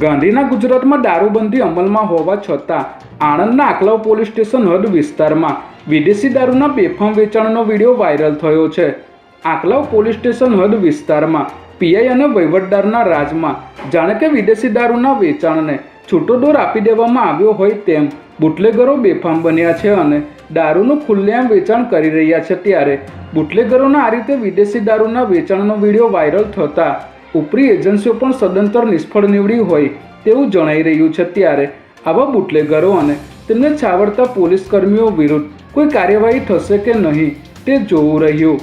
ગાંધીના ગુજરાતમાં દારૂબંધી અમલમાં હોવા છતાં આણંદના આકલાવ પોલીસ સ્ટેશન હદ વિસ્તારમાં વિદેશી દારૂના બેફામ વેચાણનો વિડીયો વાયરલ થયો છે। આકલાવ પોલીસ સ્ટેશન હદ વિસ્તારમાં પીઆઈ અને વહીવટદારના રાજમાં જાણે કે વિદેશી દારૂના વેચાણને છૂટો દોર આપી દેવામાં આવ્યો હોય તેમ બુટલેગરો બેફામ બન્યા છે અને દારૂનું ખુલ્લેઆમ વેચાણ કરી રહ્યા છે। ત્યારે બુટલેગરોના આ રીતે વિદેશી દારૂના વેચાણનો વિડીયો વાયરલ થતાં ઉપરી એજન્સીઓ પણ સદંતર નિષ્ફળ નીવડી હોય તેવું જણાઈ રહ્યું છે। ત્યારે આવા બુટલેગરો અને તેમને છાવરતા પોલીસ કર્મીઓ વિરુદ્ધ કોઈ કાર્યવાહી થશે કે નહીં તે જોવું રહ્યું।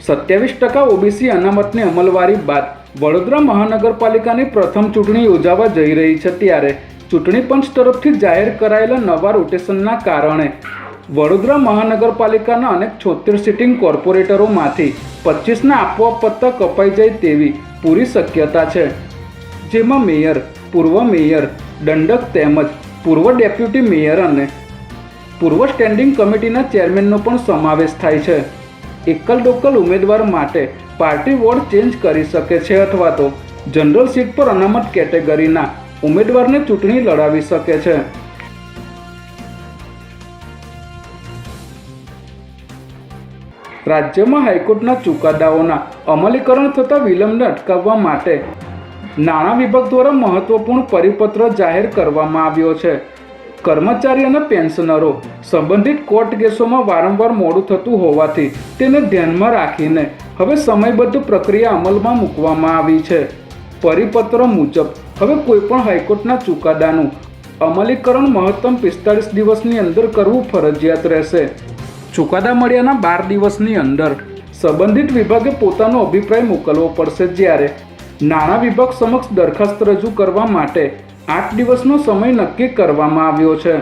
27% ઓબીસી અનામતની અમલવારી બાદ વડોદરા મહાનગરપાલિકાની પ્રથમ ચૂંટણી યોજાવા જઈ રહી છે। ત્યારે ચૂંટણી પંચ તરફથી જાહેર કરાયેલા નવા રોટેશનના કારણે વડોદરા મહાનગરપાલિકાના અનેક 76 સિટિંગ કોર્પોરેટરોમાંથી 25ના આપોઆપ પત્તા કપાઈ જાય તેવી પૂરી શક્યતા છે, જેમાં મેયર, પૂર્વ મેયર, દંડક તેમજ પૂર્વ ડેપ્યુટી મેયર અને પૂર્વ સ્ટેન્ડિંગ કમિટીના ચેરમેનનો પણ સમાવેશ થાય છે। એકલ દોકલ ઉમેદવાર માટે પાર્ટી વોર્ડ ચેન્જ કરી શકે છે અથવા તો જનરલ સીટ પર અનામત કેટેગરીના ઉમેદવારને ચૂંટણી લડાવી શકે છે। રાજ્યમાં હાઈકોર્ટના ચુકાદાઓના અમલીકરણ થતા વિલંબને અટકાવવા માટે નાણાં વિભાગ દ્વારા મહત્વપૂર્ણ પરિપત્ર જાહેર કરવામાં આવ્યો છે। કર્મચારી અને પેન્શનરો સંબંધિત કોર્ટ કેસોમાં વારંવાર મોડું થતું હોવાથી તેને ધ્યાનમાં રાખીને હવે સમયબદ્ધ પ્રક્રિયા અમલમાં મૂકવામાં આવી છે। પરિપત્ર મુજબ હવે કોઈપણ હાઈકોર્ટના ચુકાદાનું અમલીકરણ મહત્તમ 45 દિવસની અંદર કરવું ફરજિયાત રહેશે। ચુકાદા મળ્યાના 12 દિવસની અંદર સંબંધિત વિભાગે પોતાનો અભિપ્રાય મોકલવો પડશે, જ્યારે નાણાં વિભાગ સમક્ષ દરખાસ્ત રજૂ કરવા માટે 8 દિવસનો સમય નક્કી કરવામાં આવ્યો છે।